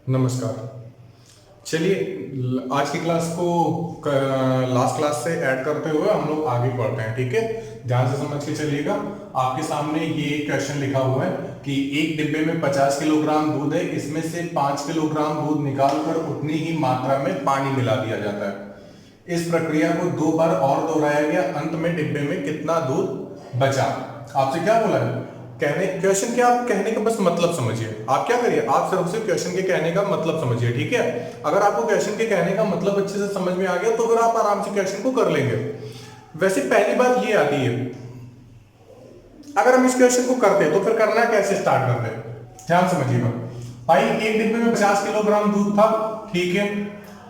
नमस्कार। चलिए आज की क्लास को लास्ट क्लास से ऐड करते हुए हम लोग आगे बढ़ते हैं। ठीक है, ध्यान से समझ के चलिएगा। आपके सामने ये क्वेश्चन लिखा हुआ है कि एक डिब्बे में 50 किलोग्राम दूध है, इसमें से 5 किलोग्राम दूध निकालकर उतनी ही मात्रा में पानी मिला दिया जाता है। इस प्रक्रिया को 2 बार और दोहराया गया, अंत में डिब्बे में कितना दूध बचा। आपसे क्या बोला है, कहने क्वेश्चन के आप कहने का बस मतलब समझिए। आप क्या करिए, आप सिर्फ क्वेश्चन के कहने का मतलब समझिए। ठीक है, अगर आपको क्वेश्चन के कहने का मतलब अच्छे से समझ में आ गया तो फिर आप आराम से क्वेश्चन को कर लेंगे। वैसे पहली बात ये आती है, अगर हम इस क्वेश्चन को करते तो फिर करना कैसे स्टार्ट करते, ध्यान समझिएगा भाई। एक डिब्बे में 50 किलोग्राम दूध था, ठीक है।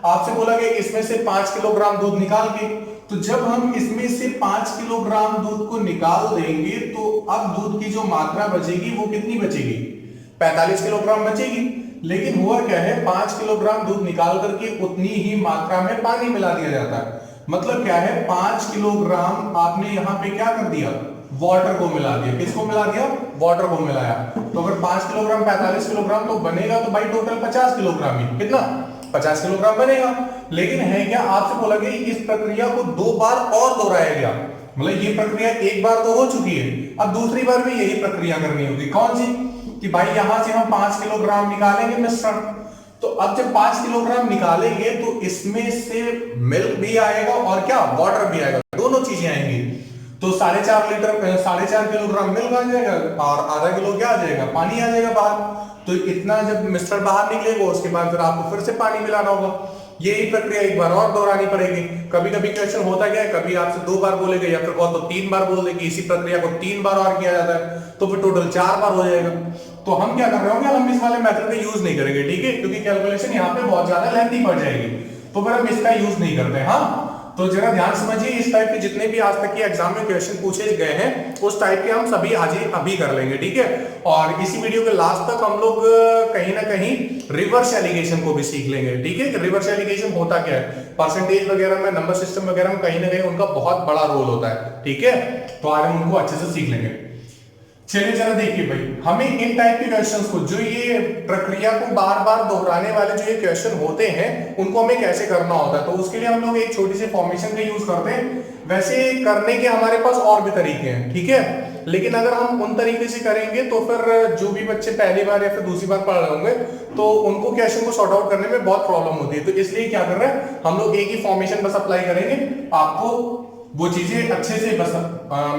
आपसे बोला गया इसमें से 5 किलोग्राम दूध निकाल के, तो जब हम इसमें से 5 किलोग्राम दूध को निकाल देंगे तो अब दूध की जो मात्रा बचेगी वो कितनी बचेगी, 45 किलोग्राम बचेगी। लेकिन हुआ क्या है, 5 किलोग्राम दूध निकाल करके उतनी ही मात्रा में पानी मिला दिया जाता है। मतलब क्या है, 5 किलोग्राम आपने यहां पे क्या कर दिया, वाटर को मिला दिया। किसको मिला दिया, वाटर को मिलाया। तो अगर 5 किलोग्राम 45 किलोग्राम तो बनेगा तो भाई टोटल 50 किलोग्राम ही, कितना 50 किलोग्राम बनेगा। लेकिन है क्या, आपसे बोला गया इस प्रक्रिया को 2 बार और दोहराया गया। मतलब ये प्रक्रिया एक बार तो हो चुकी है, अब दूसरी बार भी यही प्रक्रिया करनी होगी। कौन सी, कि भाई यहां से हम 5 किलोग्राम निकालेंगे मिश्रण। तो अब जब 5 किलोग्राम निकालेंगे तो इसमें से मिल्क भी आएगा और क्या, वाटर भी आएगा, दोनों चीजें आएंगी। तो 4.5 किलोग्राम मिल्क आ जाएगा और आधा किलो क्या आ जाएगा, पानी आ जाएगा बाहर। तो इतना जब मिश्रण बाहर निकलेगा उसके बाद फिर आपको फिर से पानी मिलाना होगा। यही प्रक्रिया एक बार और दोहरानी पड़ेगी। कभी कभी क्वेश्चन होता क्या है, कभी आपसे 2 बार बोलेगा या फिर बहुत तो 3 बार बोल देगी। इसी प्रक्रिया को 3 बार और किया जाता है तो फिर टोटल 4 बार हो जाएगा। तो हम क्या कर रहे होंगे, हम इस वाले मेथड का यूज नहीं करेंगे, ठीक है, क्योंकि कैलकुलेशन यहाँ पे बहुत ज्यादा लेंथी पड़ जाएगी, तो फिर हम इसका यूज नहीं करते। हाँ, तो जरा ध्यान समझिए, इस टाइप के जितने भी आज तक के एग्जाम में क्वेश्चन पूछे गए हैं उस टाइप के हम सभी आज अभी कर लेंगे, ठीक है। और इसी वीडियो के लास्ट तक हम लोग कहीं ना कहीं रिवर्स एलिगेशन को भी सीख लेंगे, ठीक है। रिवर्स एलिगेशन होता क्या है, परसेंटेज वगैरह में, नंबर सिस्टम वगैरह में कहीं ना कहीं उनका बहुत बड़ा रोल होता है, ठीक है। तो आज हम उनको अच्छे से सीख लेंगे। चलिए जरा देखिए भाई, हमें इन टाइप के क्वेश्चंस को, जो ये प्रक्रिया को बार बार दोहराने वाले जो ये क्वेश्चन होते हैं उनको हमें कैसे करना होता है, तो उसके लिए हम लोग एक छोटी सी फॉर्मेशन का यूज करते हैं। वैसे करने के हमारे पास और भी तरीके हैं, ठीक है, लेकिन अगर हम उन तरीके से करेंगे तो फिर जो भी बच्चे पहली बार या फिर दूसरी बार पढ़ रहे होंगे तो उनको क्वेश्चन को सॉर्ट आउट करने में बहुत प्रॉब्लम होती है। तो इसलिए क्या कर रहे हैं, हम लोग एक ही फॉर्मेशन बस अप्लाई करेंगे। आपको वो चीजें अच्छे से, बस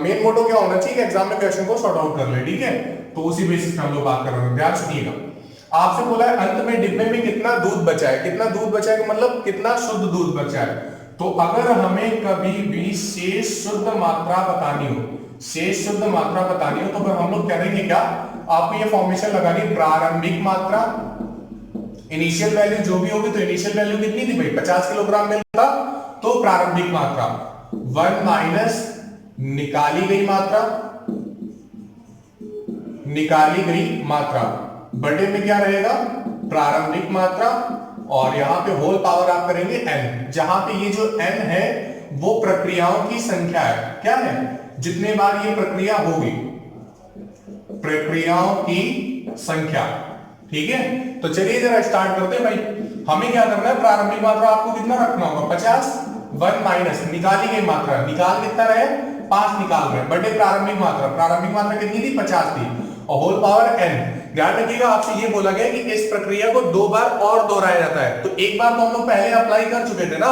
मेन मोटो क्या होना चाहिए, एग्जाम में क्वेश्चन को सॉर्ट आउट कर ले, ठीक है। तो उसी बेसिस पे हम लोग बात कर रहे हैं, ध्यान सुनिएगा। आपसे बोला है अंत में डिब्बे में कितना दूध बचा है, कितना दूध बचा है मतलब कितना शुद्ध दूध बचा है। तो अगर हमें कभी भी शेष शुद्ध मात्रा बतानी हो, शेष शुद्ध मात्रा बतानी हो, तो फिर हम लोग करेंगे क्या, आपको ये फॉर्मेशन लगानी, प्रारंभिक मात्रा, इनिशियल वैल्यू जो भी होगी। तो इनिशियल वैल्यू कितनी थी भाई, 50 किलोग्राम मिलता, तो प्रारंभिक मात्रा 1 माइनस निकाली गई मात्रा, निकाली गई मात्रा बटे में क्या रहेगा, प्रारंभिक मात्रा, और यहां पे होल पावर आप करेंगे n, जहां पे ये जो n है वो प्रक्रियाओं की संख्या है। क्या है, जितने बार ये प्रक्रिया होगी, प्रक्रियाओं की संख्या, ठीक है। तो चलिए जरा स्टार्ट करते हैं भाई। हमें क्या करना है, प्रारंभिक मात्रा आपको कितना रखना होगा, 50, 1 माइनस निकाली गई मात्रा, निकाल कितना रहे, 5 निकाल रहे, बटे प्रारंभिक मात्रा, प्रारंभिक मात्रा कितनी थी, 50 थी, और होल पावर n। ध्यान रखिएगा, आपसे ये बोला गया कि इस प्रक्रिया को 2 बार और दोहराया जाता है। तो एक बार तो हम लोग पहले अप्लाई कर चुके थे ना,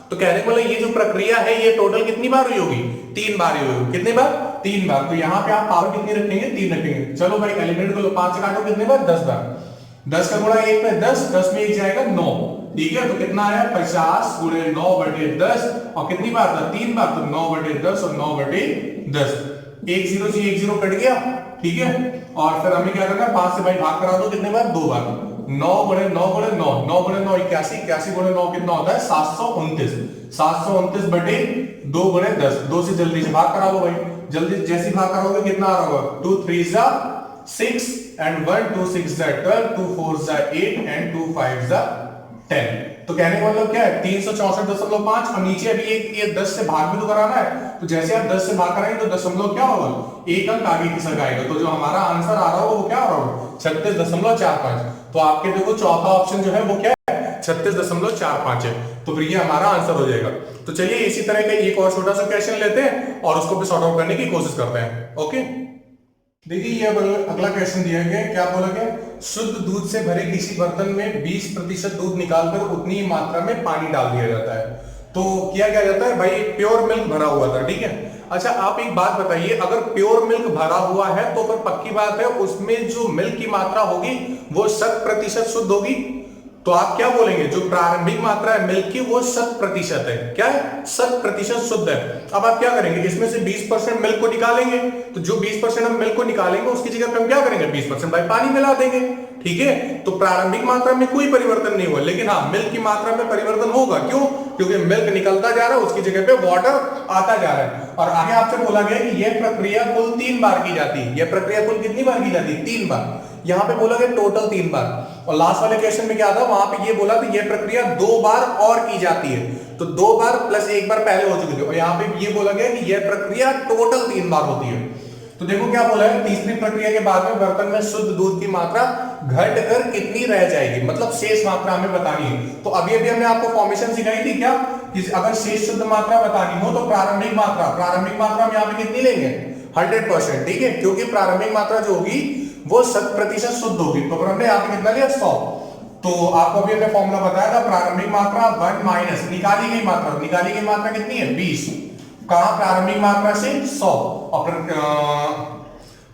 तो कहने को ये जो प्रक्रिया है ये टोटल कितनी बार हुई होगी, 3 बार हुई होगी। कितने बार, 3 बार। तो यहाँ पे आप पावर कितनी रखेंगे, 3 रखेंगे। चलो भाई एलिमिनेट कर लो, 5 से काटो कितने बार, 10 बार। 10 का गुणा 1 पे 10, 10 में 1 जाएगा 9, ठीक है। तो कितना आया, 50 गुणे 9 बटे 10, और कितनी बार था, 3 बार, तो 9 बटे 10 और 9 बटे 10, 1 0 से 1 0 कट गया, ठीक है। और फिर हमें क्या करना है, 5 से भाई भाग करा दो, कितने बार, 2 बार। 9 गुणे 9 गुणे 9, 9 गुणे 9 81, 81 गुणे 9 कितना होता है, 729, 729 बटे 2 गुणे 10, 2 से जल्दी से भाग करा दो भाई, जल्दी जैसे भाग कराओगे कितना आ रहा होगा, 2 3 जा 6 and 1 2 6 जा 12, 2 4 जा 8 and 2 5 जा 10। तो कहने का मतलब क्या है 364.5 और नीचे अभी एक ये 10 से भाग भी तो कराना है, तो जैसे आप 10 से भाग कराएंगे तो दशमलव क्या होगा, एक अंक आगे की संख्या आएगा, तो जो हमारा आंसर आ रहा होगा वो क्या हो रहा होगा 36.45। तो आपके देखो चौथा ऑप्शन जो है वो क्या है 36.45 है, तो फिर ये हमारा आंसर हो जाएगा। तो चलिए इसी तरह का एक और छोटा सा क्वेश्चन लेते हैं और उसको भी सॉर्ट आउट करने की कोशिश करते हैं। ओके, देखिए ये अगला क्वेश्चन दिया गया, क्या बोला गया, शुद्ध दूध से भरे किसी बर्तन में 20% दूध निकालकर उतनी ही मात्रा में पानी डाल दिया जाता है। तो किया क्या जाता है भाई, प्योर मिल्क भरा हुआ था, ठीक है। अच्छा आप एक बात बताइए, अगर प्योर मिल्क भरा हुआ है तो फिर पक्की बात है उसमें जो मिल्क की मात्रा होगी वो 100% शुद्ध होगी। तो आप क्या बोलेंगे, जो प्रारंभिक मात्रा है मिल्क की वो 100% है, क्या है 100% शुद्ध है। अब आप क्या करेंगे, इसमें से 20% मिल्क को निकालेंगे, तो जो 20% हम मिल्क को निकालेंगे उसकी जगह पे हम क्या करेंगे 20% भाई पानी मिला देंगे, ठीक है। तो प्रारंभिक मात्रा में कोई परिवर्तन नहीं हुआ, लेकिन हाँ मिल्क की मात्रा में परिवर्तन होगा, क्यों, क्योंकि मिल्क निकलता जा रहा है उसकी जगह पे वाटर आता जा रहा है। और आगे आपसे बोला गया कि यह प्रक्रिया कुल 3 बार की जाती है, यह प्रक्रिया कुल कितनी बार की जाती है 3 बार, यहां पे बोला गया टोटल 3 बार। और लास्ट वाले क्वेश्चन में क्या था, वहां पे ये बोला था यह प्रक्रिया 2 बार और की जाती है, तो 2 बार प्लस 1 बार पहले हो चुकी थी, और यहाँ पे ये बोला गया कि यह प्रक्रिया टोटल 3 बार होती है। तो देखो क्या बोला है, तीसरी प्रक्रिया के बाद में बर्तन में शुद्ध दूध की मात्रा घटकर कितनी रह जाएगी, मतलब शेष मात्रा हमें बतानी है। तो अभी अभी हमने आपको फॉर्मेशन सिखाई थी क्या, कि अगर शेष शुद्ध मात्रा बतानी हो तो प्रारंभिक मात्रा हम यहाँ पे कितनी लेंगे 100%, ठीक है, क्योंकि प्रारंभिक मात्रा जो होगी वो 100% शुद्ध होगी। तो हमने यहाँ पे कितना लिया 100। तो आपको अभी हमने फॉर्मूला बताया था, प्रारंभिक मात्रा 1 माइनस निकाली गई मात्रा कितनी है 20, कहां प्रारंभिक मात्रा से 100, और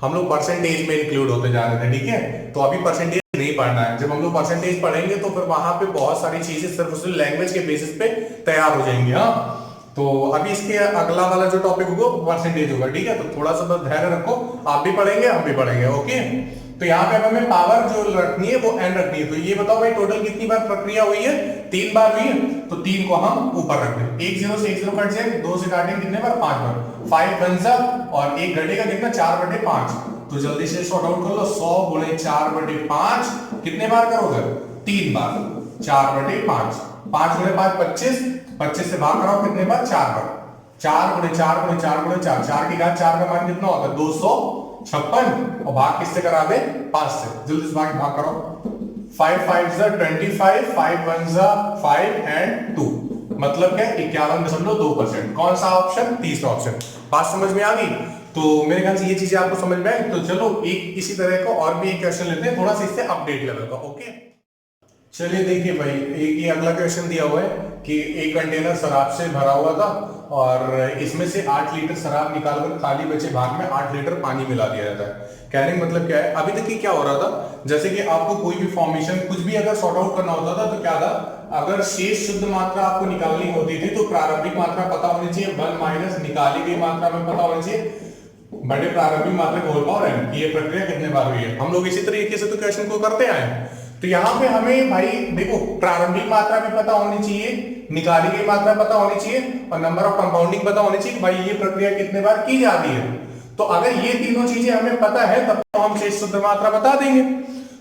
हम लोग परसेंटेज में इंक्लूड होते जा रहे थे, ठीक है। तो अभी परसेंटेज नहीं पढ़ना है, जब हम लोग परसेंटेज पढ़ेंगे तो फिर वहां पे बहुत सारी चीजें सिर्फ उस लैंग्वेज के बेसिस पे तैयार हो जाएंगी। हाँ, तो अभी इसके अगला वाला जो टॉपिक होगा परसेंटेज होगा, ठीक है। तो थोड़ा सा बस धैर्य रखो, आप भी पढ़ेंगे हम भी पढ़ेंगे, ओके। तो यहाँ पे हमें पावर जो रखनी है वो n रखनी है। तो ये बताओ भाई टोटल कितनी बार प्रक्रिया हुई है, 3 बार हुई है, तो 3 को हम ऊपर रख दें, 1 0 से 1 0 कट जाए, 2 से काटेंगे कितने बार 5 बार, 5 बन जा और 1 घटेगा कितना 4/5। तो जल्दी से सॉर्ट आउट कर लो, 100 गुणे 4/5 कितने बार करोगे 3 बार, 4/5, 5 गुणे 5 25, 25 से भाग कराओ कितने बार 4 बार, 4 गुणे 4 गुणे 4 गुणे 4, 4 की घात 4 का मान कितना होता है 256, और भाग किससे करा दे 5 से, जल्दी से भाग करो, 5 5 25, 5 1 5 एंड 2, मतलब क्या 51.2%। कौन सा ऑप्शन, तीसरा ऑप्शन। बात समझ में आ गई, तो मेरे ख्याल से ये चीजें आपको समझ में आई। तो चलो एक इसी तरह का और भी एक क्वेश्चन लेते हैं, थोड़ा सा इससे अपडेट लेवल का, ओके। चलिए देखिए भाई, एक ये अगला क्वेश्चन दिया हुआ है कि एक कंटेनर शराब से भरा हुआ था और इसमें से 8 लीटर शराब निकालकर खाली बचे भाग में 8 लीटर पानी मिला दिया जाता है। कहने का मतलब क्या है, अभी तक क्या हो रहा था, जैसे कि आपको कोई भी फॉर्मेशन कुछ भी अगर सॉर्ट आउट करना होता था तो क्या था, अगर शेष शुद्ध मात्रा आपको निकालनी होती थी तो प्रारंभिक मात्रा पता होनी चाहिए 1 माइनस निकाली गई मात्रा में पता होनी चाहिए बड़े प्रारंभिक मात्रा का होल पावर n की ये प्रक्रिया कितने बार हुई है। हम लोग इसी तरीके से तो क्वेश्चन को करते आए हैं। तो यहाँ पे हमें भाई देखो प्रारंभिक मात्रा भी पता होनी चाहिए, निकाली गई मात्रा पता होनी चाहिए और नंबर ऑफ कंपाउंडिंग पता होनी चाहिए, भाई ये प्रक्रिया कितने बार की जा रही है। तो अगर ये तीनों चीजें हमें पता है तब तो हम शेष शुद्ध मात्रा बता देंगे।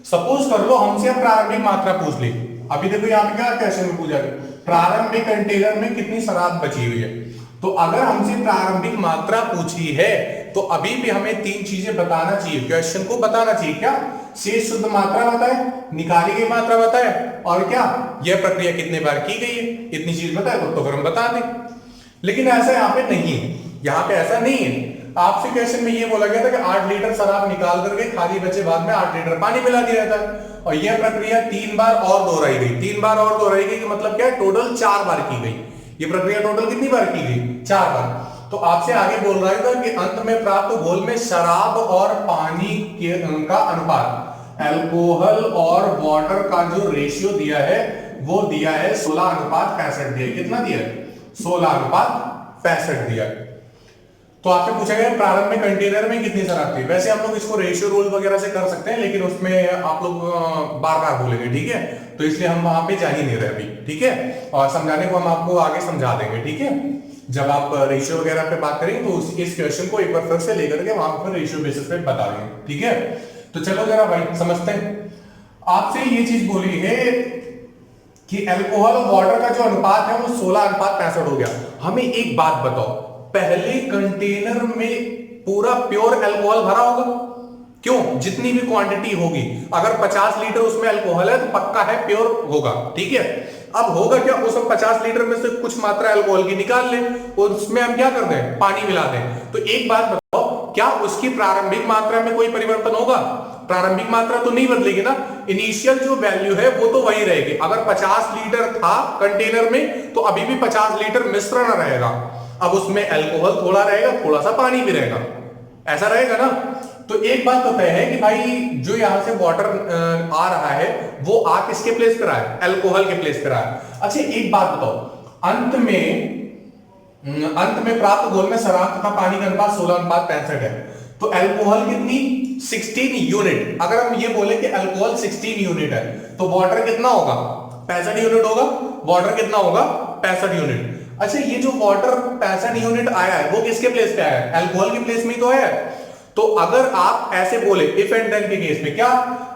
सपोज कर लो हमसे प्रारंभिक मात्रा पूछ ली, अभी देखो यहाँ पे क्या क्वेश्चन में पूछा प्रारंभिक कंटेनर में कितनी शराब बची हुई है। तो अगर हमसे प्रारंभिक मात्रा पूछी है तो अभी भी हमें 3 चीजें बताना चाहिए, क्वेश्चन को बताना चाहिए, क्या शेष शुद्ध मात्रा बताए, निकाली गई मात्रा बताए और क्या यह प्रक्रिया कितने बार की गई है, इतनी चीज बताए तो फिर हम बता दें। लेकिन ऐसा यहाँ पे नहीं है, यहाँ पे ऐसा नहीं है। आपसे क्वेश्चन में ये बोला गया था कि 8 लीटर शराब निकाल करके खाली बचे भाग में 8 लीटर पानी मिला दिया जाता है और यह प्रक्रिया 3 बार और दोहराई गई। 3 बार और दोहराई गई मतलब क्या है, टोटल 4 बार की गई। ये प्रक्रिया टोटल कितनी बार की गई 4 बार। तो आपसे आगे बोल रहा था कि अंत में प्राप्त घोल में शराब और पानी का अनुपात, अल्कोहल और वाटर का जो रेशियो दिया है वो दिया है 16:65 दिया है। कितना दिया है 16:65 दिया है। तो आपसे पूछा गया प्रारंभिक कंटेनर में कितनी शराब थी। वैसे हम लोग इसको रेशियो रूल वगैरह से कर सकते हैं लेकिन उसमें आप लोग बार बार बोलेंगे, ठीक है, तो इसलिए हम वहां पे जा ही नहीं रहे अभी, ठीक है। और समझाने को हम आपको आगे समझा देंगे, ठीक है, जब आप रेशियो वगैरह पे बात करेंगे तो इस क्वेश्चन को एक बार फिर से लेकर के वहां पर रेशियो बेसिस पे बता देंगे, ठीक है। तो चलो जरा भाई समझते हैं। आपसे ये चीज बोली है कि अल्कोहल और वाटर का जो अनुपात है वो 16:65 हो गया। हमें एक बात बताओ, पहले कंटेनर में पूरा प्योर अल्कोहल भरा होगा? क्यों? जितनी भी क्वांटिटी होगी, अगर 50 लीटर उसमें अल्कोहल है तो पक्का है प्योर होगा, ठीक है। अब होगा क्या, उस 50 लीटर में से कुछ मात्रा अल्कोहल की निकाल ले और उसमें हम क्या कर दें, पानी मिला दें। तो एक बात बताओ, क्या उसकी प्रारंभिक मात्रा में कोई परिवर्तन होगा? प्रारंभिक मात्रा तो नहीं बदलेगी ना, इनिशियल जो वैल्यू है वो तो वही रहेगी। अगर 50 लीटर था कंटेनर में तो अभी भी 50 लीटर मिश्रण रहेगा। अब उसमें अल्कोहल थोड़ा रहेगा, थोड़ा सा पानी भी रहेगा, ऐसा रहेगा ना। तो एक बात तो तय है कि भाई जो यहां से वाटर आ रहा है वो आ किसके प्लेस पे रहा है? अल्कोहल के प्लेस पे रहा है। अच्छा एक बात बताओ, अंत में प्राप्त घोल में शराब तथा पानी का अनुपात 16:65 है। तो अल्कोहल कितनी? 16 यूनिट। अगर हम ये बोले कि अल्कोहल 16 यूनिट है तो वाटर कितना होगा? 65 यूनिट होगा। वाटर कितना होगा? 65 यूनिट। अच्छा ये जो वाटर 65 यूनिट आया है वो किसके प्लेस पे आया है? अल्कोहल के प्लेस में ही तो है। तो अगर आप ऐसे बोले इफ एंड देन के केस में, क्या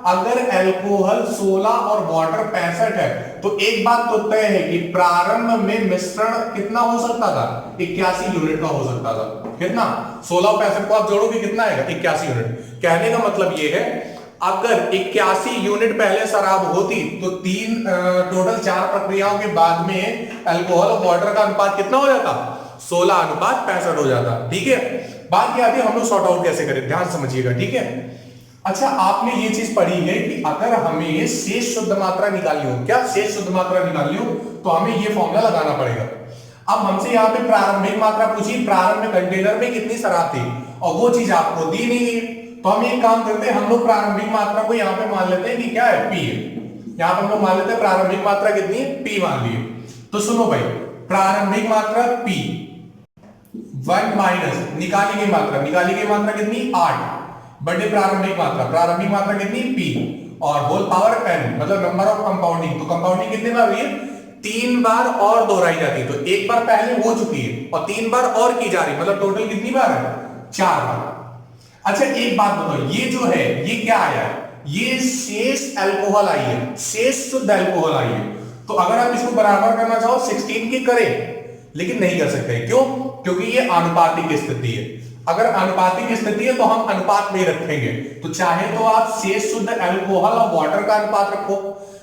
अगर अल्कोहल 16 और वाटर 65 है तो एक बात तो तय है कि प्रारंभ में मिश्रण कितना हो सकता था? 81 यूनिट का हो सकता था। कितना? 16 और 65 को आप जोड़ोगे कितना आएगा? 81 यूनिट। कहने का मतलब ये है अगर 81 यूनिट पहले शराब होती तो टोटल 4 प्रक्रियाओं के बाद में अल्कोहल और वाटर का अनुपात कितना हो जाता? 16:65 हो जाता। ठीक है, बात क्या आती है, हम लोग सॉर्ट आउट कैसे करें, ध्यान समझिएगा, ठीक है। अच्छा आपने ये चीज पढ़ी है कि अगर हमें शेष शुद्ध मात्रा निकालनी हो, क्या शेष शुद्ध मात्रा निकालनी हो तो हमें ये फॉर्मूला लगाना पड़ेगा। अब हमसे यहाँ पे प्रारंभिक मात्रा पूछी, प्रारंभ में कंटेनर में कितनी शराब थी और वो चीज आपको दी नहीं है। तो हम एक काम करते हैं, हम लोग प्रारंभिक मात्रा को यहाँ पे मान लेते हैं कि क्या है? पी है। यहाँ पे हम लोग मान लेते हैं प्रारंभिक मात्रा कितनी है? पी मान लिए। तो सुनो भाई, प्रारंभिक मात्रा पी 1 माइनस निकाली गई मात्रा कितनी? 8 बटे प्रारंभिक मात्रा कितनी? पी और होल पावर n, मतलब नंबर ऑफ कंपाउंडिंग। तो कंपाउंडिंग कितने बार हुई है? 3 बार और दोहराई जाती है। तो एक बार पहले हो चुकी है और 3 बार और की जा रही, मतलब टोटल कितनी बार है? 4 बार। अच्छा एक बात बताओ, ये जो है ये क्या आया है? ये शेष अल्कोहल आई है, शेष शुद्ध अल्कोहल आई है। तो अगर आप इसको बराबर करना चाहो 16 की करें, लेकिन नहीं कर सकते। क्यों? क्योंकि ये आनुपातिक स्थिति है। अगर आनुपातिक स्थिति है तो हम अनुपात में रखेंगे। तो चाहे तो आप शेष शुद्ध अल्कोहल और वाटर का अनुपात रखो।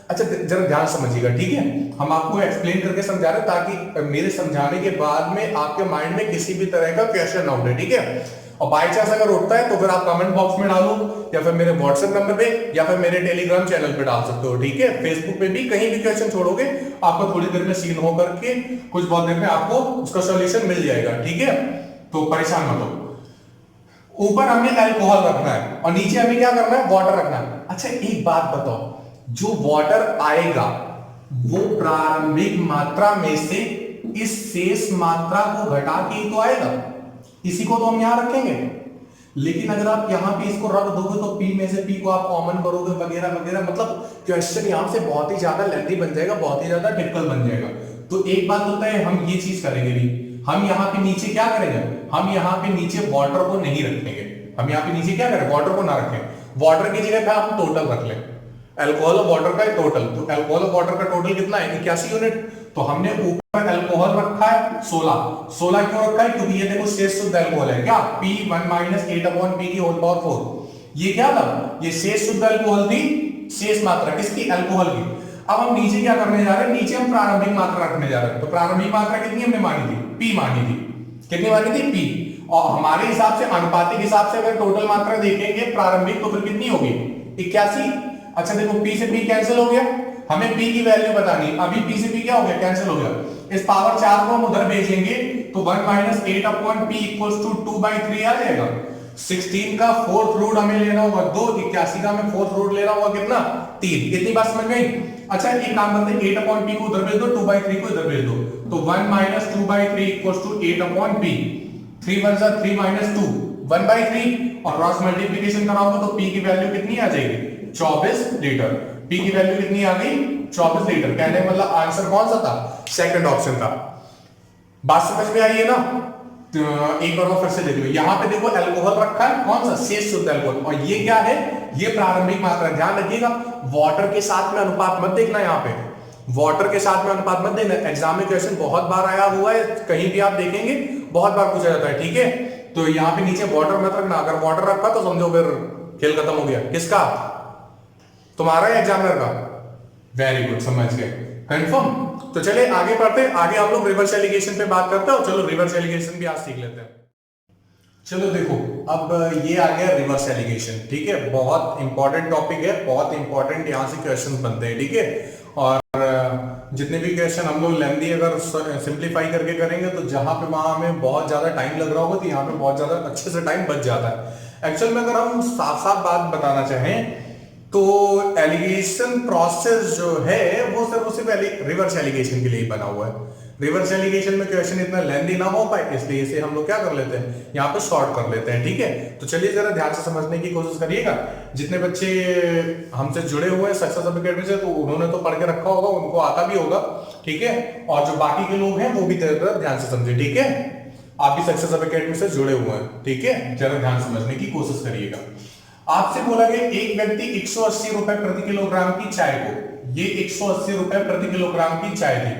अच्छा जरा ध्यान समझिएगा, ठीक है। हम आपको एक्सप्लेन करके समझा रहे ताकि मेरे समझाने के बाद में आपके माइंड में किसी भी तरह का क्वेश्चन ना उठे, ठीक है। और बाई चांस अगर उठता है तो फिर आप कमेंट बॉक्स में डालो या फिर मेरे व्हाट्सएप नंबर पे या फिर मेरे टेलीग्राम चैनल पे डाल सकते हो, ठीक है। फेसबुक पे भी कहीं भी क्वेश्चन छोड़ोगे आपको थोड़ी देर में सीन हो करके कुछ बहुत देर में आपको उसका सॉल्यूशन मिल जाएगा, ठीक है। तो परेशान मत हो। ऊपर हमने अल्कोहल रखना है और नीचे हमें क्या करना है? वाटर रखना है। अच्छा एक बात बताओ, जो वाटर आएगा वो प्रारंभिक मात्रा में से इस शेष मात्रा को घटा के तो आएगा, इसी को तो हम यहां रखेंगे। लेकिन अगर आप यहां पे इसको रख दोगे तो पी में से पी को आप कॉमन करोगे वगैरह वगैरह, मतलब क्वेश्चन यहां से बहुत ही ज्यादा लेंथी बन जाएगा, बहुत ही ज्यादा टिपिकल बन जाएगा। तो एक बात होता है, हम ये चीज करेंगे नहीं। हम यहाँ पे नीचे क्या करेंगे? हम यहाँ पे नीचे वाटर को नहीं रखेंगे। हम यहाँ पे नीचे क्या करें? वाटर को ना रखें। वाटर की जगह पे हम टोटल रख लें, अल्कोहल और वाटर का टोटल। तो अल्कोहल और वाटर का टोटल कितना है? 81 यूनिट। तो हमने ऊपर अल्कोहल रखा है 16 क्यों रखा है? क्योंकि ये देखो शेष शुद्ध अल्कोहल है, क्या? P 1 माइनस 8/P की होल पावर 4। ये क्या था? ये शेष शुद्ध अल्कोहल थी, शेष मात्रा किसकी? अल्कोहल की। अब हम नीचे क्या करने जा रहे हैं? नीचे हम प्रारंभिक मात्रा रखने जा रहे हैं। तो प्रारंभिक मात्रा कितनी हमने मानी थी? P मानी थी। कितनी मानी थी? P। और हमारे हिसाब से अनुपातिक हिसाब से अगर टोटल मात्रा देखेंगे प्रारंभिक तो फिर कितनी होगी? 81। अच्छा देखो P से P कैंसिल हो गया, हमें P की वैल्यू बतानी। अभी P से P क्या हो गया? कैंसिल हो गया। इस पावर 4 को हम उधर भेजेंगे तो 1 माइनस 8/P इक्वल्स टू 2/3 आ जाएगा। 16 का फोर्थ रूट हमें लेना होगा 2, 81 का हमें फोर्थ रूट लेना होगा कितना? 3। इतनी बात समझ में आई? अच्छा एक काम करते हैं, 8/P को उधर भेज दो, 2/3 को इधर भेज दो। तो 1 minus 2/3 equals to 8/P। 3 1 3 minus 2 1/3 और क्रॉस मल्टीप्लिकेशन कराओगे तो P की वैल्यू कितनी आ जाएगी? 24 लीटर। P की वैल्यू कितनी आ गई? 24 लीटर। कहने का मतलब आंसर कौन सा था? सेकंड ऑप्शन था। बात समझ में आई है ना? तो एक बार फिर से देख लो, यहां पे देखो अल्कोहल रखा है, कौन सा? शेष शुद्ध अल्कोहल। और ये क्या है? ये प्रारंभिक मात्रा। ध्यान रखिएगा वाटर के साथ में अनुपात मत देखना, यहाँ पे वाटर के साथ में अनुपात मत देना। एग्जाम में क्वेश्चन बहुत बार आया हुआ है, कहीं भी आप देखेंगे बहुत बार पूछा जाता है, ठीक है। तो यहाँ पे नीचे वाटर मत रखना, अगर वाटर रखा तो समझो फिर खेल खत्म हो गया। किसका? तुम्हारा या एग्जामिनर का? वेरी गुड, समझ गए, कंफर्म। तो चलिए आगे बढ़ते हैं, आगे हम लोग रिवर्स एलिगेशन पे बात करते हैं, और चलो रिवर्स एलिगेशन भी आज सीख लेते हैं। चलो देखो, अब ये आ गया रिवर्स एलिगेशन, ठीक है। बहुत इंपॉर्टेंट टॉपिक है, बहुत इंपॉर्टेंट यहाँ से क्वेश्चन बनते हैं, ठीक है। और जितने भी क्वेश्चन हम लोग लेंदी अगर सिंप्लीफाई करके करेंगे तो जहां पे वहां हमें बहुत ज्यादा टाइम लग रहा होगा, तो यहाँ पे बहुत ज्यादा अच्छे से टाइम बच जाता है। एक्चुअल में अगर हम साफ साफ बात बताना चाहें तो एलिगेशन प्रोसेस जो है वो सिर्फ रिवर्स एलिगेशन के लिए ही बना हुआ है। रिवर्स एलिगेशन में क्वेश्चन इतना लेंदी ना हो पाए, इसलिए इसे हम लोग क्या कर लेते हैं, यहाँ पे शॉर्ट कर लेते हैं, ठीक है। तो चलिए जरा ध्यान से समझने की कोशिश करिएगा। जितने बच्चे हमसे जुड़े हुए हैं सक्सेस एकेडमी से, तो उन्होंने तो पढ़ के रखा होगा, उनको आता भी होगा, ठीक है। और जो बाकी के लोग हैं वो भी ध्यान से समझे, ठीक है। आप भी सक्सेस एकेडमी से जुड़े हुए हैं, ठीक है। जरा ध्यान समझने की कोशिश करिएगा। आपसे बोला गया एक व्यक्ति 180 रुपए प्रति किलोग्राम की चाय को, ये 180 रुपए प्रति किलोग्राम की चाय थी,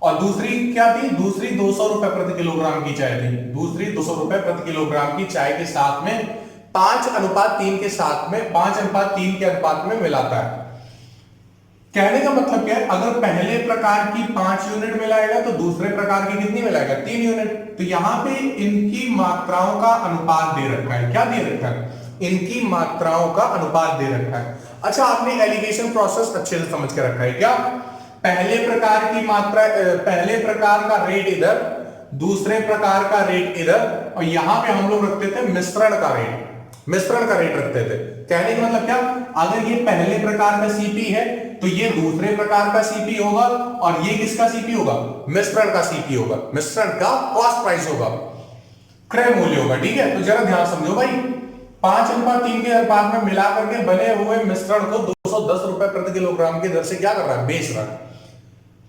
और दूसरी क्या थी, दूसरी 200 रुपए प्रति किलोग्राम की चाय थी। दूसरी 200 रुपए प्रति किलोग्राम की चाय के साथ में 5:3 के साथ में 5:3 के अनुपात में मिलाता है। कहने का मतलब क्या है, अगर पहले प्रकार की 5 यूनिट मिलाएगा तो दूसरे प्रकार की कितनी मिलाएगा, 3 यूनिट। तो यहां पे इनकी मात्राओं का अनुपात दे रखा है, क्या दे रखा है, इनकी मात्राओं का अनुपात दे रखा है। अच्छा, आपने एलिगेशन प्रोसेस अच्छे से समझ के रखा है क्या? पहले प्रकार की मात्रा, पहले प्रकार का रेट इधर, दूसरे प्रकार का रेट इधर, और यहां पे हम लोग रखते थे मिश्रण का रेट, मिश्रण का रेट रखते थे। कहने का मतलब क्या, अगर ये पहले प्रकार का सीपी है तो ये दूसरे प्रकार का सीपी होगा, और ये किसका सीपी होगा, मिश्रण का सीपी होगा, मिश्रण का कॉस्ट प्राइस होगा, क्रय मूल्य होगा, ठीक है। तो जरा ध्यान समझो भाई, 5:3 के अनुपात में मिला करके बने हुए मिश्रण को 210 रुपए प्रति किलोग्राम की दर से क्या कर रहा है, बेच रहा है।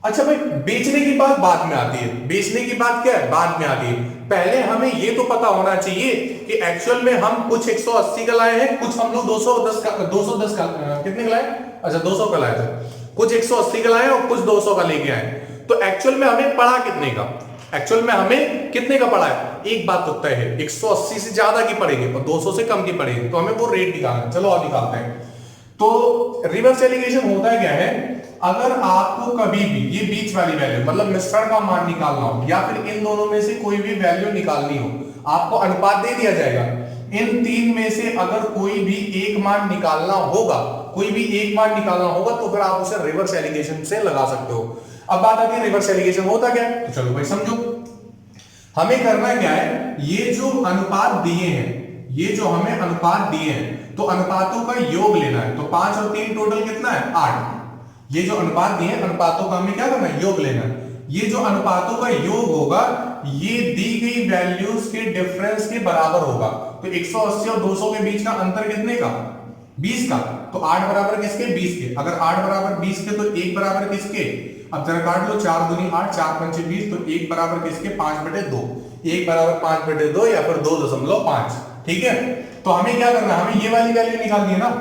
अच्छा भाई, बेचने की बात बाद में आती है, बेचने की बात क्या है, बाद में आती है। पहले हमें ये तो पता होना चाहिए कि एक्चुअल में हम कुछ 180 का लाए हैं, कुछ हम लोग 210 का कितने का लाए, अच्छा 200 का लाए थे, कुछ 180 का लाए और कुछ 200 का लेके आए। तो एक्चुअल में हमें पड़ा कितने का, एक्चुअल में हमें कितने का पड़ा है, एक बात तो तय है, 180 से ज्यादा की पड़ेगी और 200 से कम की पड़ेगी, तो हमें वो रेट निकालना। चलो और निकालते हैं। तो रिवर्स एलिगेशन होता है क्या है, अगर आपको कभी भी ये बीच वाली वैल्यू मतलब मिश्रण का मान निकालना हो, या फिर इन दोनों में से कोई भी वैल्यू निकालनी हो, आपको अनुपात दे दिया जाएगा। इन तीन में से अगर कोई भी एक मान निकालना होगा, कोई भी एक मान निकालना होगा, तो फिर आप उसे रिवर्स एलिगेशन से लगा सकते हो। अब बात आती है रिवर्स एलिगेशन होता क्या है, तो चलो भाई समझो। हमें करना क्या है, ये जो अनुपात दिए हैं, ये जो हमें अनुपात दिए हैं, तो अनुपातों का योग लेना है। तो 5 और 3 टोटल कितना है, 8। ये जो अनुपात दिए हैं, अनुपातों का हमें क्या करना है, योग लेना है। ये जो अनुपातों का योग होगा, ये दी गई वैल्यूज के डिफरेंस के बराबर होगा। तो 180 और 200 के बीच का अंतर कितने का, 20 का। तो 8 बराबर किसके, 20 के। अगर 8 बराबर 20 के, तो 1 बराबर किसके, अब जरा काट लो, 4 दूनी 8, 4 पंचे 20, तो 1 बराबर किसके, 5/2। 1 बराबर 5/2 या फिर 2.5, ठीक है। तो हमें क्या करना है, हमें ये वाली वैल्यू निकालनी है ना।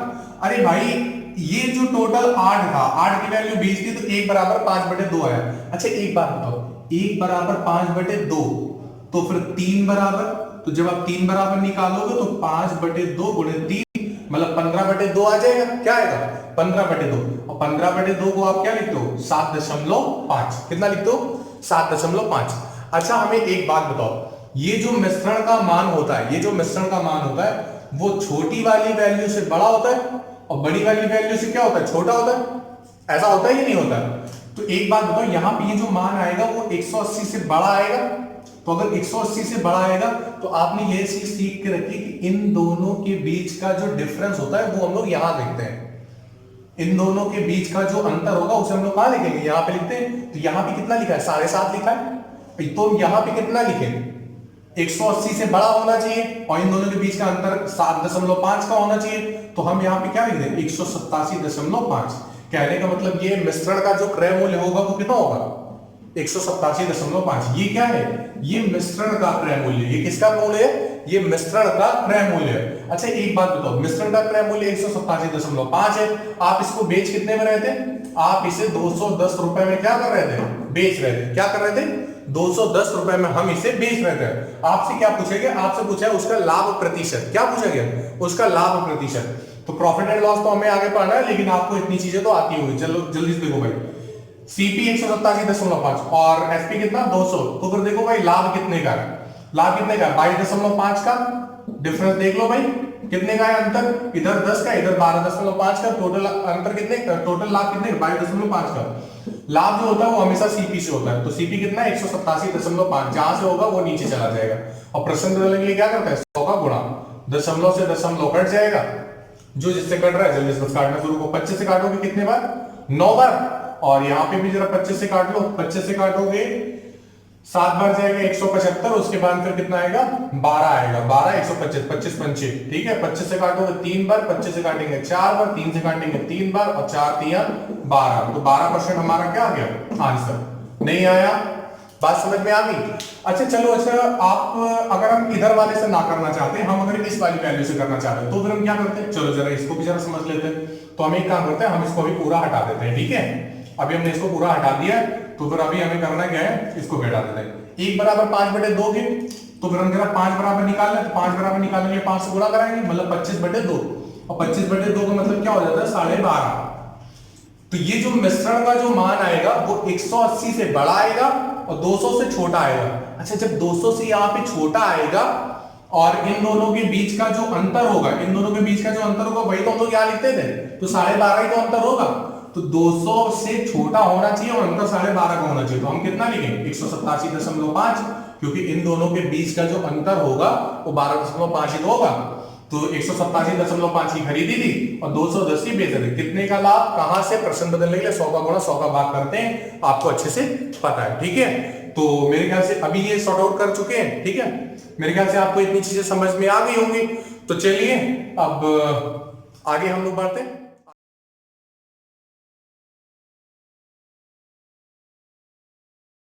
अरे भाई, ये जो टोटल 8 था, 8 की वैल्यू 20 थी, तो 1 बराबर 5/2 आया। अच्छा एक बात बताओ, 1 बराबर 5/2, तो फिर 3 बराबर, तो जब आप 3 बराबर निकालोगे तो 5/2 गुणे 3 मतलब 15/2 आ जाएगा। क्या आएगा, 15/2। और 15/2 को आप क्या लिखते हो, 7.5। कितना लिखते हो, 7.5। अच्छा हमें एक बात बताओ, ये जो मिश्रण का मान होता है, ये जो मिश्रण का मान होता है, वो छोटी वाली वैल्यू से बड़ा होता है और बड़ी वाली वैल्यू से क्या होता है, छोटा होता है। ऐसा होता है या नहीं होता है? तो एक बात बताओ, यहां पे ये जो मान आएगा वो 180 से बड़ा आएगा। तो अगर 180 से बड़ा आएगा तो आपने ये चीज सीख के रखी कि इन दोनों के बीच का जो डिफरेंस होता है वो हम लोग यहां देखते हैं। इन दोनों के बीच का जो अंतर होगा उसे हम लोग कहां लिखेंगे, यहां पे लिखते हैं। तो यहां पे कितना लिखा है, 7.5 लिखा है। तो यहां पे कितना लिखे, 180 से बड़ा होना चाहिए और इन दोनों के बीच का अंतर 7.5 का होना चाहिए। तो हम यहाँ पे क्या लिख दें, 187.5। कहने का मतलब ये मिश्रण का जो क्रय मूल्य होगा वो कितना होगा, 187.5। ये क्या है, ये मिश्रण का क्रय मूल्य। ये किसका मूल्य है, ये मिश्रण का क्रय मूल्य है। अच्छा एक बात बताओ, मिश्रण का क्रय मूल्य 187.5 है, आप इसको बेच कितने में रहे थे? आप इसे 210 रुपए में क्या कर रहे थे? बेच रहे थे। क्या कर रहे थे? 210 रुपए में हम इसे बेच रहे थे। आपसे क्या पूछेगा? आपसे पूछा है उसका लाभ प्रतिशत। क्या पूछा गया? उसका लाभ प्रतिशत। तो प्रॉफिट एंड लॉस तो हमें आगे पढ़ना है, लेकिन आपको इतनी चीजें तो आती होगी। चलो जल्दी से देखो भाई, सीपी 187.5 और एसपी कितना? 200। तो फिर देखो भाई लाभ कितने का है? लाभ कितने का? 22.5 का। डिफरेंस देख लो भाई, कितने का है अंतर? इधर 10 का, इधर 12.5 का। टोटल अंतर कितने? टोटल लाभ कितने? 22.5 का। लाभ जो होता है वो हमेशा सीपी से होता है। तो सीपी कितना है? 187.5। जहां से होगा वो नीचे चला जाएगा। और प्रश्न बदलने के लिए क्या करता है? 100 का गुणा, दशमलव से दशमलव कट जाएगा, जो जिससे कट रहा है जल्दी से बस काटना शुरू को। 25 से काटोगे कितने बार? 9 बार। और यहां पे भी जरा 25 से काट लो। 25 से काटोगे 7 बार जाएगा 175। उसके बाद फिर कितना आएगा? 12 आएगा। 12 125, 25 पंचे, ठीक है। 25 से काटोगे 3 बार, 25 से काटेंगे 4 बार, 3 से काटेंगे 3 बार, और 4 3 12। तो 12% हमारा क्या आ गया? आंसर। नहीं आया? बात समझ में आ गई? अच्छा चलो, अच्छा आप अगर हम इधर वाले से ना करना चाहते हैं, हम अगर इस वाली वैल्यू से करना चाहते हैं, तो फिर हम क्या करते हैं? चलो जरा इसको भी जरा समझ लेते हैं। तो हम एक काम करते हैं, हम इसको भी पूरा हटा देते हैं, ठीक है। अभी हमने इसको पूरा हटा दिया, तो फिर अभी हमें करना क्या है? इसको भी हटा देते हैं। 1 बराबर 5/2 के, तो फिर हम जरा 5 बराबर निकाल लें। 5 बराबर निकालने के लिए 5 से गुणा कराएंगे, मतलब 25/2। और 25/2 का मतलब क्या हो जाता है? 12.5। तो ये जो मिश्रण का जो मान आएगा वो 180 से बड़ा आएगा और 200 से छोटा आएगा। अच्छा, जब 200 से यहाँ पे छोटा आएगा और इन दोनों के बीच का जो अंतर होगा, इन दोनों के बीच का जो अंतर होगा वही तो हम लोग यहाँ लिखते थे, तो 12.5 ही तो अंतर होगा। तो 200 से छोटा होना चाहिए और अंतर 12.5 का होना चाहिए। तो हम कितना लिखेंगे? 187.5, क्योंकि इन दोनों के बीच का जो अंतर होगा वो 12.5 ही तो होगा। तो 187.5 की खरीदी थी और 210 की बेच दी। कितने का लाभ? कहां से? प्रश्न बदलने के लिए 100 का गुणा 100 का भाग करते हैं, आपको अच्छे से पता है, ठीक है। तो मेरे ख्याल से अभी ये सॉर्ट आउट कर चुके हैं, ठीक है। मेरे ख्याल से आपको इतनी चीजें समझ में आ गई होंगी। तो चलिए अब आगे हम लोग बढ़ते हैं।